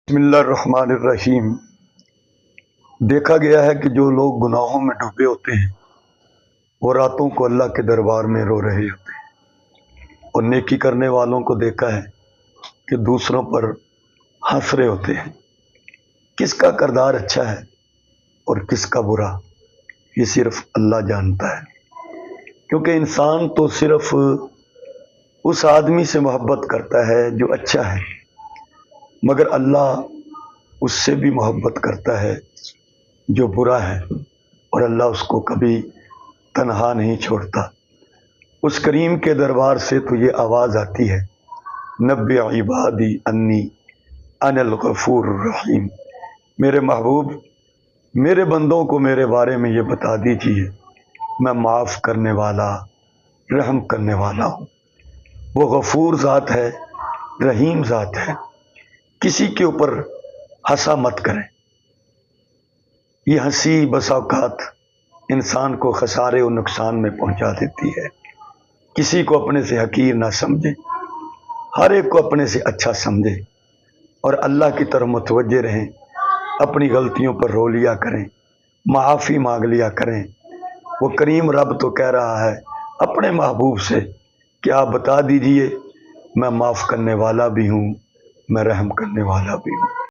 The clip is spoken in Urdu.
بسم اللہ الرحمن الرحیم۔ دیکھا گیا ہے کہ جو لوگ گناہوں میں ڈوبے ہوتے ہیں وہ راتوں کو اللہ کے دربار میں رو رہے ہوتے ہیں، اور نیکی کرنے والوں کو دیکھا ہے کہ دوسروں پر ہنس رہے ہوتے ہیں۔ کس کا کردار اچھا ہے اور کس کا برا، یہ صرف اللہ جانتا ہے، کیونکہ انسان تو صرف اس آدمی سے محبت کرتا ہے جو اچھا ہے، مگر اللہ اس سے بھی محبت کرتا ہے جو برا ہے، اور اللہ اس کو کبھی تنہا نہیں چھوڑتا۔ اس کریم کے دربار سے تو یہ آواز آتی ہے، نبی عبادی انی انا الغفور الرحیم، میرے محبوب میرے بندوں کو میرے بارے میں یہ بتا دیجئے میں معاف کرنے والا، رحم کرنے والا ہوں۔ وہ غفور ذات ہے، رحیم ذات ہے۔ کسی کے اوپر ہنسا مت کریں، یہ ہنسی بسا اوقات انسان کو خسارے و نقصان میں پہنچا دیتی ہے۔ کسی کو اپنے سے حقیر نہ سمجھے، ہر ایک کو اپنے سے اچھا سمجھے، اور اللہ کی طرف متوجہ رہیں، اپنی غلطیوں پر رو لیا کریں، معافی مانگ لیا کریں۔ وہ کریم رب تو کہہ رہا ہے اپنے محبوب سے کہ آپ بتا دیجئے میں معاف کرنے والا بھی ہوں، میں رحم کرنے والا بھی ہوں۔